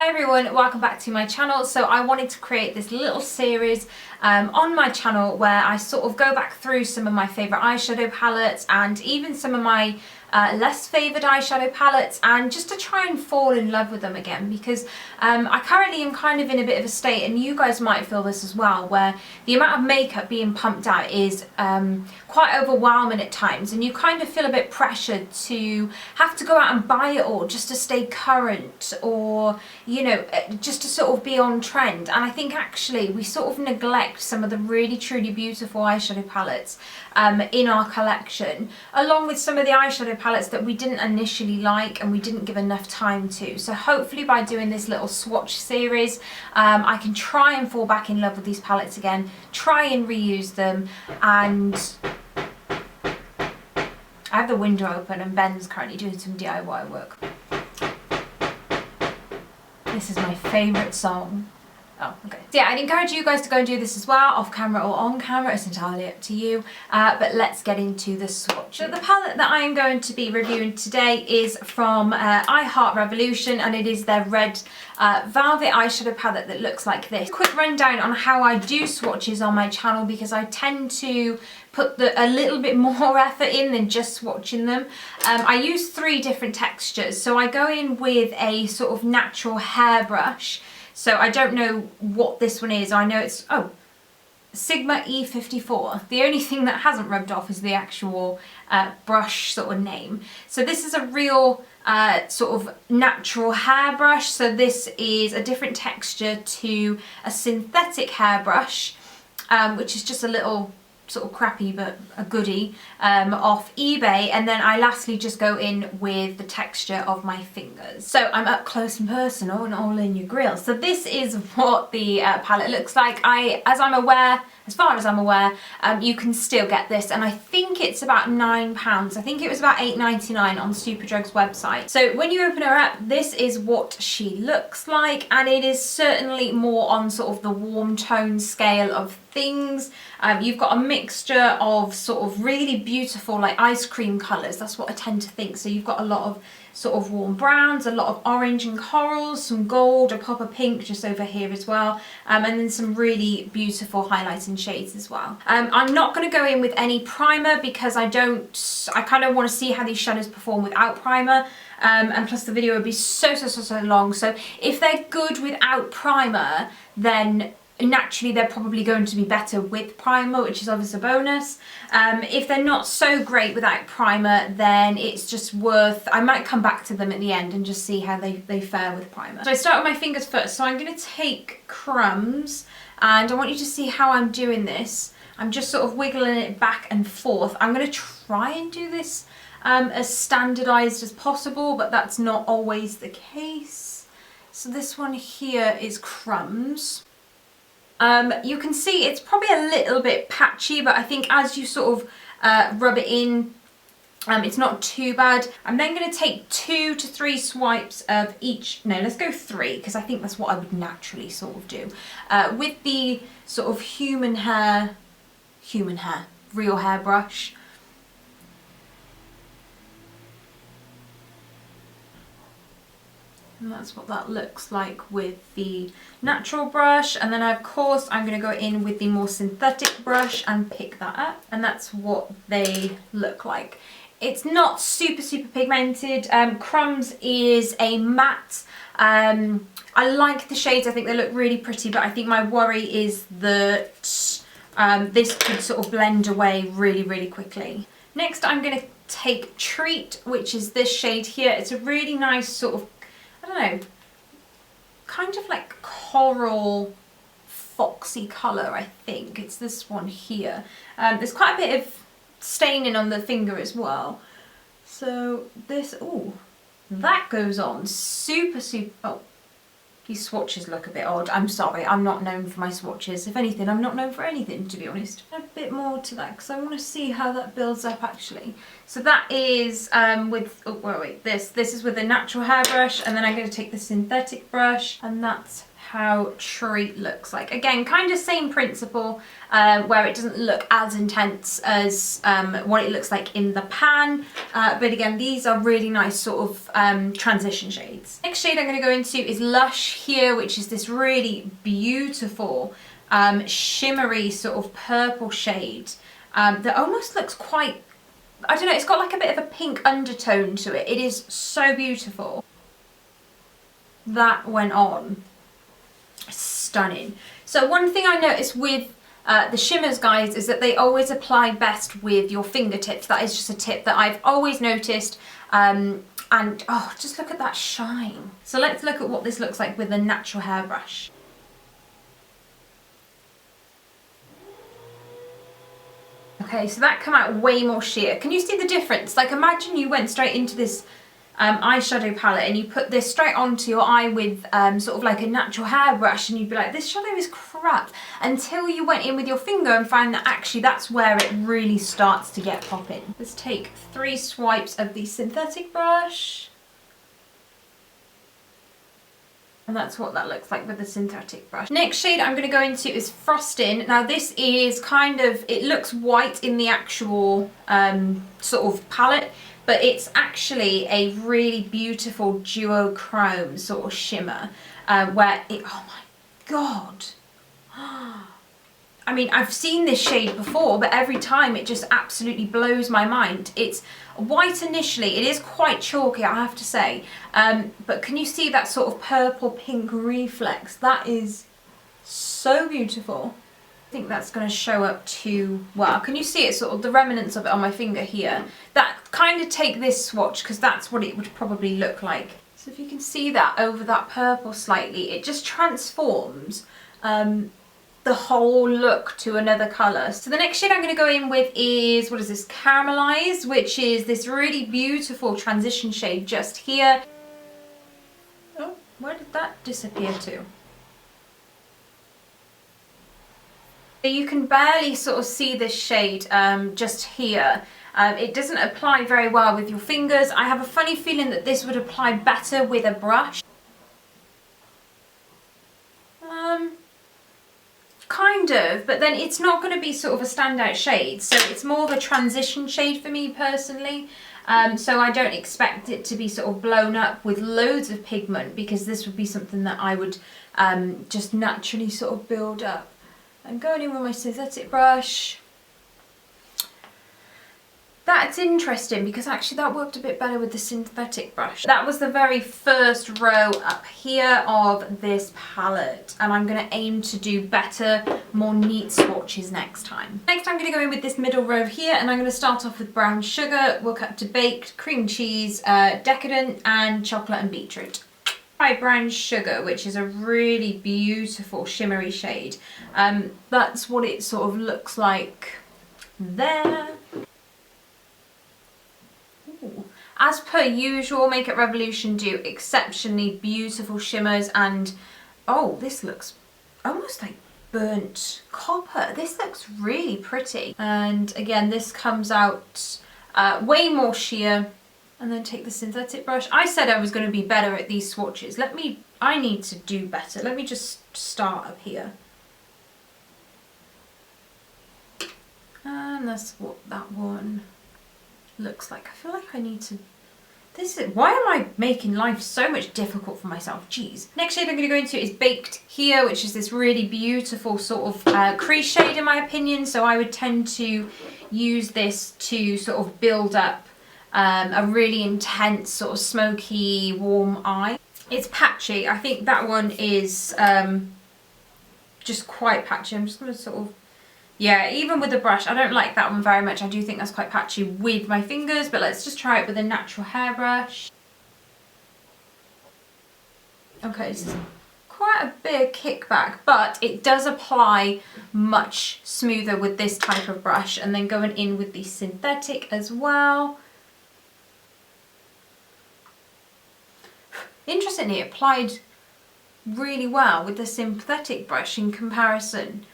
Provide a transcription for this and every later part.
Hi everyone, welcome back to my channel. So I wanted to create this little series on my channel where I sort of go back through some of my favourite eyeshadow palettes and even some of my less favoured eyeshadow palettes, and just to try and fall in love with them again, because I currently am kind of in a bit of a state, and you guys might feel this as well, where the amount of makeup being pumped out is quite overwhelming at times, and you kind of feel a bit pressured to have to go out and buy it all just to stay current, or you know, just to sort of be on trend. And I think actually we sort of neglect some of the really truly beautiful eyeshadow palettes in our collection, along with some of the eyeshadow palettes that we didn't initially like and we didn't give enough time to. So hopefully by doing this little swatch series, I can try and fall back in love with these palettes again, try and reuse them. And I have the window open and Ben's currently doing some DIY work. This is my favourite song. Oh, okay. So yeah, I'd encourage you guys to go and do this as well, off camera or on camera, it's entirely up to you. But let's get into the swatch. So the palette that I am going to be reviewing today is from I Heart Revolution, and it is their red velvet eyeshadow palette that looks like this. Quick rundown on how I do swatches on my channel, because I tend to put a little bit more effort in than just swatching them. I use 3 different textures. So I go in with a sort of natural hairbrush. So I don't know what this one is. I know it's, oh, Sigma E54. The only thing that hasn't rubbed off is the actual brush sort of name. So this is a real sort of natural hairbrush. So this is a different texture to a synthetic hairbrush, which is just a little sort of crappy but a goodie off eBay. And then I lastly just go in with the texture of my fingers. So I'm up close and personal and all in your grill. So this is what the palette looks like. As far as I'm aware, you can still get this, and I think it's about £9. I think it was about £8.99 on Superdrug's website. So when you open her up, this is what she looks like, and it is certainly more on sort of the warm tone scale of things. You've got a mixture of sort of really beautiful like ice cream colours. That's what I tend to think. So you've got a lot of sort of warm browns, a lot of orange and corals, some gold, a pop of pink just over here as well, and then some really beautiful highlighting shades as well. I'm not going to go in with any primer because I kind of want to see how these shadows perform without primer, and plus the video would be so long. So if they're good without primer, then naturally they're probably going to be better with primer, which is obviously a bonus. If they're not so great without primer, then it's just worth, I might come back to them at the end and just see how they fare with primer. So I start with my fingers first. So I'm going to take Crumbs, and I want you to see how I'm doing this. I'm just sort of wiggling it back and forth. I'm going to try and do this as standardized as possible, but that's not always the case. So this one here is Crumbs. You can see it's probably a little bit patchy, but I think as you sort of rub it in, it's not too bad. I'm then going to take 2 to 3 swipes of each. No, let's go 3, because I think that's what I would naturally sort of do. With the sort of human hair, real hairbrush. And that's what that looks like with the natural brush. And then of course I'm going to go in with the more synthetic brush and pick that up. And that's what they look like. It's not super pigmented. Crumbs is a matte. I like the shades, I think they look really pretty, but I think my worry is that this could sort of blend away really quickly. Next I'm going to take Treat, which is this shade here. It's a really nice sort of, I don't know, kind of like coral foxy colour, I think. It's this one here. There's quite a bit of staining on the finger as well. So this, ooh, that goes on super, oh, these swatches look a bit odd. I'm sorry, I'm not known for my swatches. If anything, I'm not known for anything, to be honest. A bit more to that, because I want to see how that builds up actually. So that is with, oh wait, this is with a natural hairbrush, and then I'm going to take the synthetic brush, and that's how Treat looks like. Again, kind of same principle, where it doesn't look as intense as what it looks like in the pan, but again, these are really nice sort of transition shades. Next shade I'm going to go into is Lush here, which is this really beautiful shimmery sort of purple shade that almost looks quite, I don't know, it's got like a bit of a pink undertone to it. It is so beautiful. That went on. Stunning. So one thing I noticed with the shimmers, guys, is that they always apply best with your fingertips. That is just a tip that I've always noticed. And oh, just look at that shine. So let's look at what this looks like with a natural hairbrush. Okay, so that come out way more sheer. Can you see the difference? Like, imagine you went straight into this eyeshadow palette and you put this straight onto your eye with sort of like a natural hairbrush, and you'd be like, this shadow is crap, until you went in with your finger and found that actually that's where it really starts to get popping. Let's take 3 swipes of the synthetic brush. And that's what that looks like with the synthetic brush. Next shade I'm going to go into is Frosting. Now this is kind of, it looks white in the actual sort of palette, but it's actually a really beautiful duochrome sort of shimmer where it, oh my god. I mean, I've seen this shade before, but every time it just absolutely blows my mind. It's white initially, it is quite chalky, I have to say, but can you see that sort of purple pink reflex? That is so beautiful. I think that's going to show up too well. Can you see it, sort of the remnants of it on my finger here? That kind of take this swatch, because that's what it would probably look like. So if you can see that over that purple slightly, it just transforms the whole look to another colour. So the next shade I'm going to go in with is, what is this, Caramelized, which is this really beautiful transition shade just here. Oh, where did that disappear to? You can barely sort of see this shade just here. It doesn't apply very well with your fingers. I have a funny feeling that this would apply better with a brush. Kind of, but then it's not going to be sort of a standout shade, so it's more of a transition shade for me personally. So I don't expect it to be sort of blown up with loads of pigment, because this would be something that I would just naturally sort of build up. I'm going in with my synthetic brush. That's interesting, because actually that worked a bit better with the synthetic brush. That was the very first row up here of this palette, and I'm going to aim to do better, more neat swatches next time. Next I'm going to go in with this middle row here, and I'm going to start off with brown sugar, work up to baked, cream cheese, decadent, and chocolate and beetroot. Try brown sugar, which is a really beautiful shimmery shade. That's what it sort of looks like there. Ooh. As per usual, Makeup Revolution do exceptionally beautiful shimmers, and oh, this looks almost like burnt copper. This looks really pretty, and again this comes out way more sheer. And then take the synthetic brush. I said I was going to be better at these swatches. I need to do better. Let me just start up here. And that's what that one looks like. I feel like I need to... Why am I making life so much difficult for myself? Jeez. Next shade I'm going to go into is Baked here, which is this really beautiful sort of crease shade in my opinion. So I would tend to use this to sort of build up a really intense sort of smoky warm eye. It's patchy. I think that one is just quite patchy. I'm just going to sort of, yeah, even with the brush I don't like that one very much. I do think that's quite patchy with my fingers, but let's just try it with a natural hairbrush. Okay, this is quite a big kickback, but it does apply much smoother with this type of brush, and then going in with the synthetic as well. Interestingly, it applied really well with the synthetic brush in comparison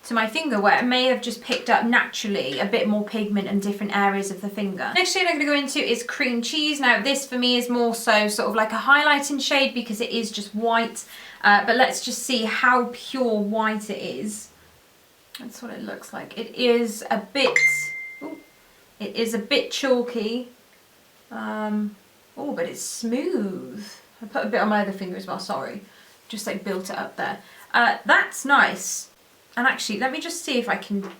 to my finger where it may have just picked up naturally a bit more pigment in different areas of the finger. Next shade I'm going to go into is Cream Cheese. Now this for me is more so sort of like a highlighting shade because it is just white, but let's just see how pure white it is. That's what it looks like. It is a bit, ooh, it is a bit chalky, oh, but it's smooth. I put a bit on my other finger as well, sorry. Just like built it up there. That's nice. And actually, let me just see if I can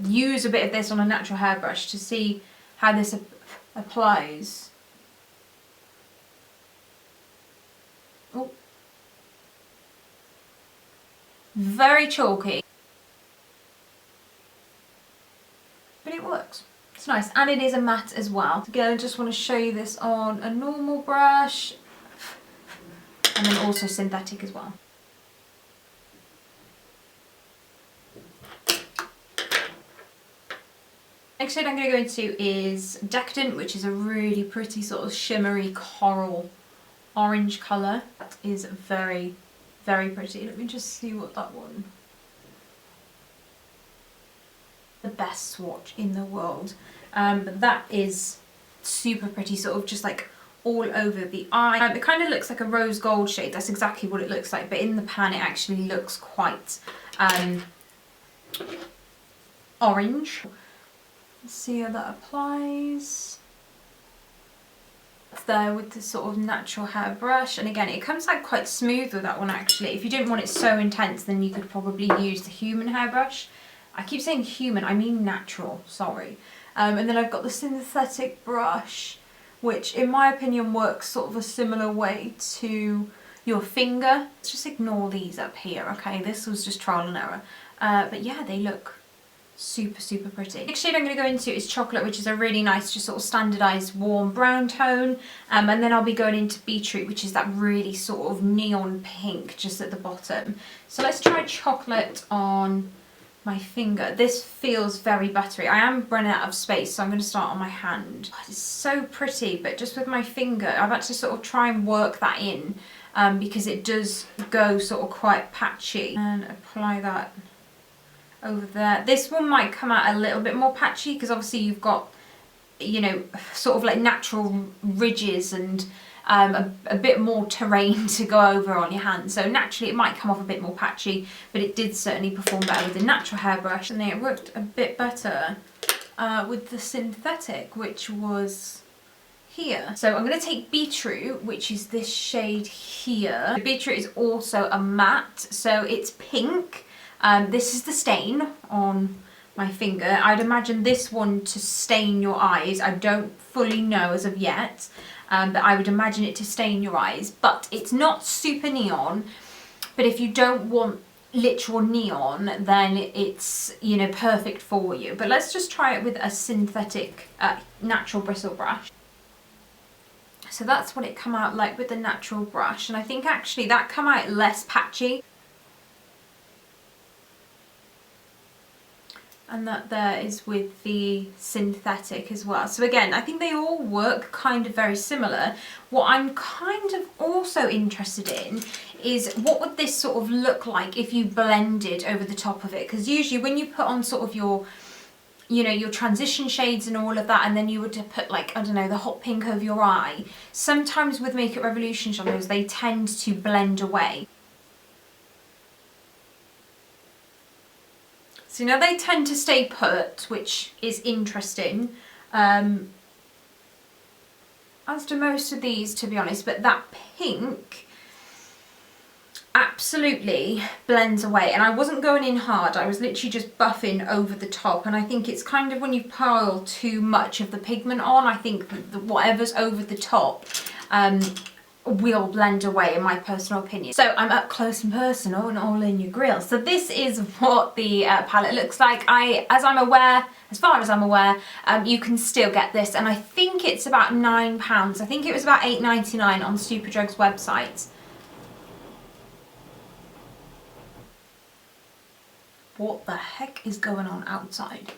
use a bit of this on a natural hairbrush to see how this applies. Oh. Very chalky. But it works. It's nice. And it is a matte as well. Again, I just want to show you this on a normal brush. And then also synthetic as well. Next shade I'm going to go into is Decadent, which is a really pretty sort of shimmery coral orange colour. That is very, very pretty. Let me just see what that one... The best swatch in the world. But that is super pretty, sort of just like all over the eye. It kind of looks like a rose gold shade. That's exactly what it looks like. But in the pan it actually looks quite orange. Let's see how that applies. It's there with the sort of natural hair brush, and again it comes out quite smooth with that one actually. If you didn't want it so intense then you could probably use the human hairbrush. I keep saying human, I mean natural, sorry. And then I've got the synthetic brush, which in my opinion works sort of a similar way to your finger. Let's just ignore these up here, okay? This was just trial and error. But yeah, they look super, super pretty. Next shade I'm going to go into is Chocolate, which is a really nice, just sort of standardised warm brown tone. And then I'll be going into Beetroot, which is that really sort of neon pink just at the bottom. So let's try Chocolate on my finger. This feels very buttery. I am running out of space, so I'm going to start on my hand. Oh, it's so pretty, but just with my finger, I've had to sort of try and work that in because it does go sort of quite patchy. And apply that over there. This one might come out a little bit more patchy because obviously you've got, you know, sort of like natural ridges and a bit more terrain to go over on your hand, so naturally it might come off a bit more patchy, but it did certainly perform better with the natural hairbrush, and then it worked a bit better with the synthetic, which was here. So I'm going to take Beetroot, which is this shade here. The Beetroot is also a matte, so it's pink. This is the stain on my finger. I'd imagine this one to stain your eyes. I don't fully know as of yet. But I would imagine it to stain your eyes, but it's not super neon. But if you don't want literal neon, then it's, you know, perfect for you. But let's just try it with a synthetic natural bristle brush. So that's what it come out like with the natural brush, and I think actually that come out less patchy. And that there is with the synthetic as well. So again, I think they all work kind of very similar. What I'm kind of also interested in is what would this sort of look like if you blended over the top of it? Because usually when you put on sort of your, you know, your transition shades and all of that, and then you were to put like, I don't know, the hot pink over your eye, sometimes with Makeup Revolution shadows, they tend to blend away. So now they tend to stay put, which is interesting, as do most of these, to be honest, but that pink absolutely blends away. And I wasn't going in hard, I was literally just buffing over the top, and I think it's kind of when you pile too much of the pigment on, I think that whatever's over the top will blend away, in my personal opinion. So I'm up close and personal and all in your grill. So this is what the palette looks like. As far as I'm aware, you can still get this, and I think it's about £9. I think it was about £8.99 on Superdrug's website. What the heck is going on outside?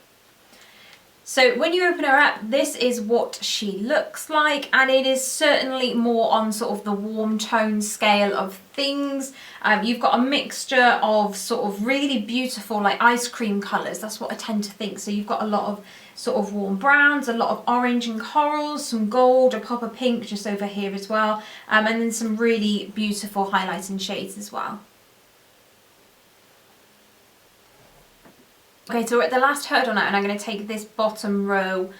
So when you open her up, this is what she looks like, and it is certainly more on sort of the warm tone scale of things. You've got a mixture of sort of really beautiful like ice cream colours, that's what I tend to think. So you've got a lot of sort of warm browns, a lot of orange and corals, some gold, a pop of pink just over here as well, and then some really beautiful highlighting shades as well. Okay, so we're at the last hurdle now, and I'm going to take this bottom row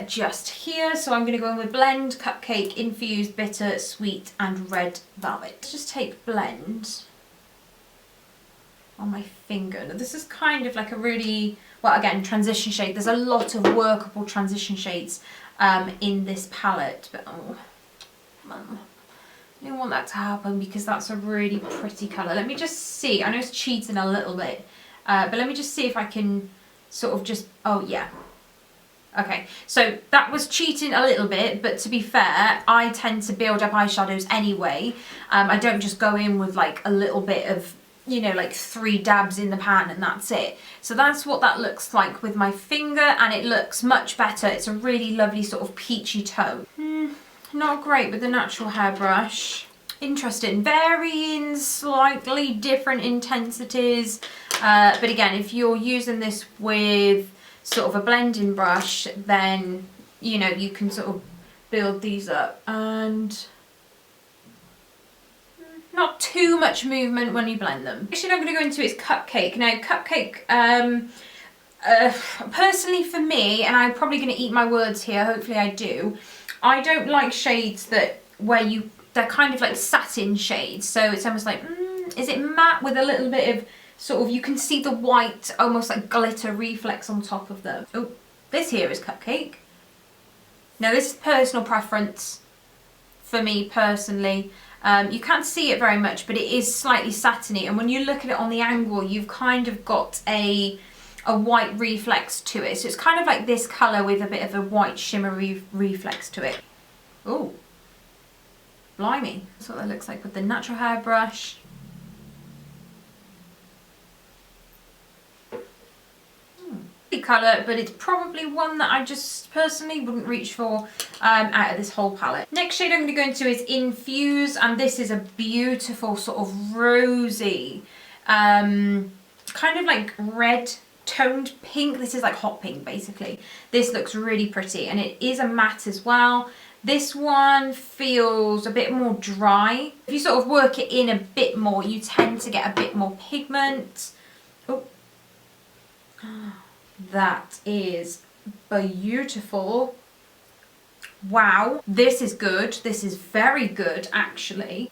just here. So I'm going to go in with Blend, Cupcake, Infused, Bitter, Sweet and Red Velvet. Just take Blend on my finger. Now this is kind of like a really, well again, transition shade. There's a lot of workable transition shades in this palette, but oh, I don't want that to happen because that's a really pretty colour. Let me just see, I know it's cheating a little bit, but let me just see if I can sort of just, oh yeah. Okay, so that was cheating a little bit, but to be fair, I tend to build up eyeshadows anyway. I don't just go in with like a little bit of, you know, like 3 dabs in the pan and that's it. So that's what that looks like with my finger, and it looks much better. It's a really lovely sort of peachy tone. Not great with the natural hairbrush. Interesting, varying slightly different intensities. But again, if you're using this with sort of a blending brush, then, you know, you can sort of build these up, and not too much movement when you blend them. Next shade I'm going to go into is Cupcake. Now Cupcake, personally for me, and I'm probably going to eat my words here, hopefully I do, I don't like shades that they're kind of like satin shades, so it's almost like, is it matte with a little bit of sort of, you can see the white almost like glitter reflex on top of them. Oh, this here is Cupcake. Now this is personal preference for me personally. You can't see it very much, but it is slightly satiny, and when you look at it on the angle, you've kind of got a white reflex to it. So it's kind of like this colour with a bit of a white shimmery reflex to it. Oh, blimey. That's what that looks like with the natural hairbrush. Colour, but it's probably one that I just personally wouldn't reach for out of this whole palette. Next shade I'm going to go into is Infuse, and this is a beautiful sort of rosy, kind of like red toned pink. This is like hot pink basically. This looks really pretty, and it is a matte as well. This one feels a bit more dry. If you sort of work it in a bit more, you tend to get a bit more pigment. Oh. That is beautiful. Wow, this is good. This is very good actually.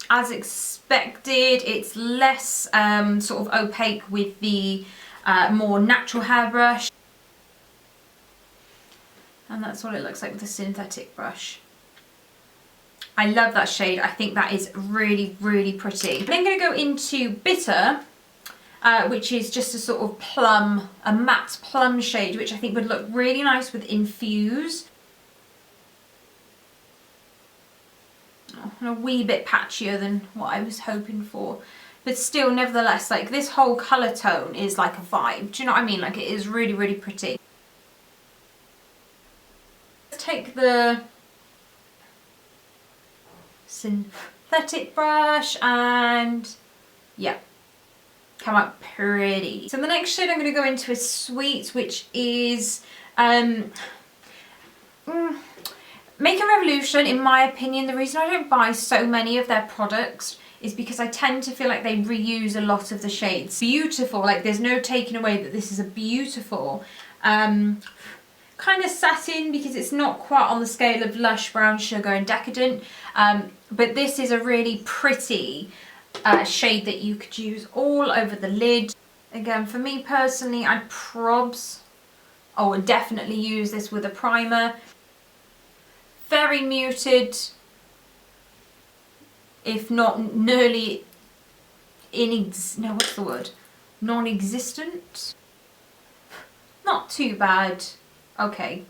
As expected, it's less sort of opaque with the more natural hairbrush. And that's what it looks like with the synthetic brush. I love that shade. I think that is really, really pretty. I'm then going to go into Bitter, which is just a sort of plum, a matte plum shade, which I think would look really nice with Infuse. Oh, and a wee bit patchier than what I was hoping for. But still, nevertheless, like this whole colour tone is like a vibe. Do you know what I mean? Like it is really, really pretty. Let's take the synthetic brush and yeah. Come out pretty. So the next shade I'm going to go into is Sweet, which is Make a Revolution. In my opinion, the reason I don't buy so many of their products is because I tend to feel like they reuse a lot of the shades. Beautiful, like there's no taking away that this is a beautiful kind of satin, because it's not quite on the scale of Lush, Brown Sugar and Decadent, but this is a really pretty shade that you could use all over the lid. Again, for me personally, I'd definitely use this with a primer. Very muted, if not nearly non-existent. Not too bad. Okay.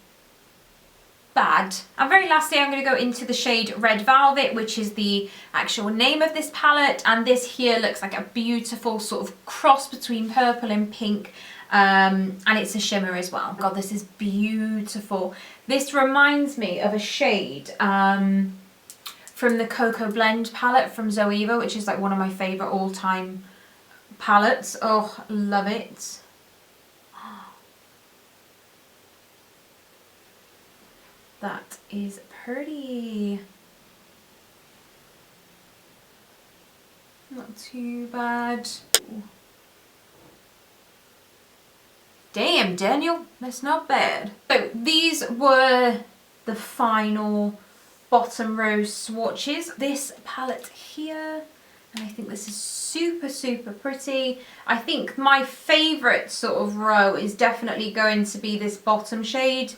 Bad. And very lastly, I'm going to go into the shade Red Velvet, which is the actual name of this palette, and this here looks like a beautiful sort of cross between purple and pink, and it's a shimmer as well. God, this is beautiful. This reminds me of a shade from the Cocoa Blend palette from Zoeva, which is like one of my favourite all-time palettes. Oh, love it. That is pretty. Not too bad. Ooh. Damn, Daniel, that's not bad. So these were the final bottom row swatches. This palette here, and I think this is super, super pretty. I think my favourite sort of row is definitely going to be this bottom shade.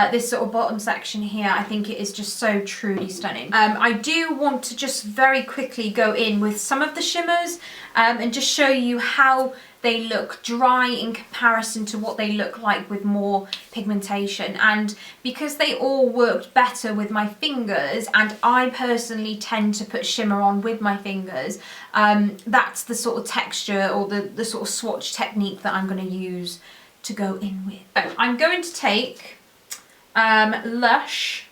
This sort of bottom section here, I think it is just so truly stunning. I do want to just very quickly go in with some of the shimmers and just show you how they look dry in comparison to what they look like with more pigmentation. And because they all worked better with my fingers, and I personally tend to put shimmer on with my fingers, that's the sort of texture or the sort of swatch technique that I'm going to use to go in with. So I'm going to take Lush,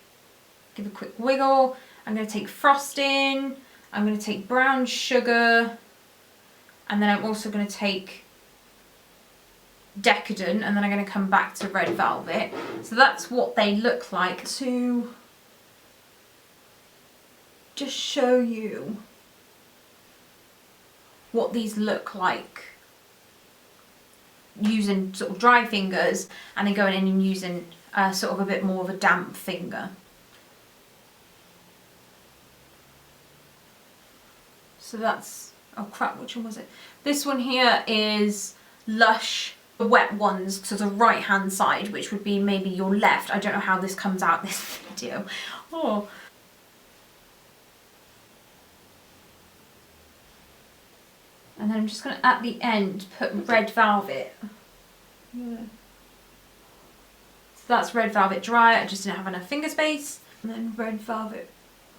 give a quick wiggle. I'm going to take Frosting, I'm going to take Brown Sugar, and then I'm also going to take Decadent, and then I'm going to come back to Red Velvet. So that's what they look like, to just show you what these look like using sort of dry fingers and then going in and using sort of a bit more of a damp finger. So that's, oh crap, which one was it? This one here is Lush, the wet ones to the right hand side, which would be maybe your left. I don't know how this comes out this video. Oh. And then I'm just going to, at the end, put Red Velvet. Yeah. So that's Red Velvet dry, I just didn't have enough finger space. And then Red Velvet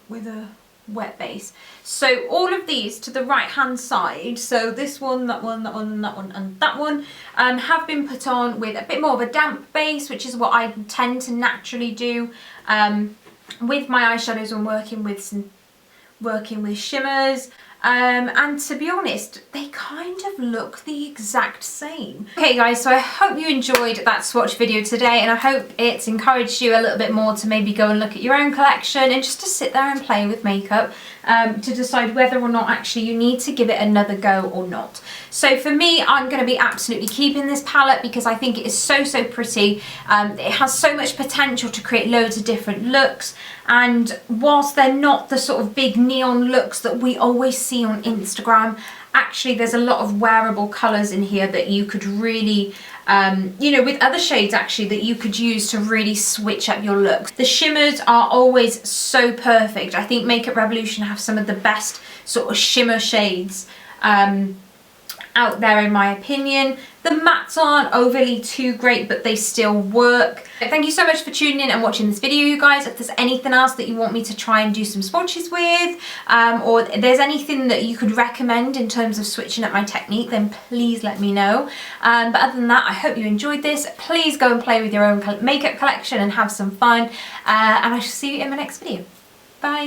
with a wet base. So all of these to the right hand side, so this one, that one, that one, that one and that one, have been put on with a bit more of a damp base, which is what I tend to naturally do with my eyeshadows when working with shimmers. And to be honest, they kind of look the exact same. Okay guys, so I hope you enjoyed that swatch video today, and I hope it's encouraged you a little bit more to maybe go and look at your own collection and just to sit there and play with makeup to decide whether or not actually you need to give it another go or not. So for me, I'm going to be absolutely keeping this palette because I think it is so, so pretty. It has so much potential to create loads of different looks, and whilst they're not the sort of big neon looks that we always see on Instagram, actually there's a lot of wearable colours in here that you could really, you know, with other shades actually that you could use to really switch up your looks. The shimmers are always so perfect. I think Makeup Revolution have some of the best sort of shimmer shades out there in my opinion. The mattes aren't overly too great, but they still work. Thank you so much for tuning in and watching this video, you guys. If there's anything else that you want me to try and do some swatches with, or there's anything that you could recommend in terms of switching up my technique, then please let me know. But other than that, I hope you enjoyed this. Please go and play with your own makeup collection and have some fun. And I shall see you in my next video. Bye.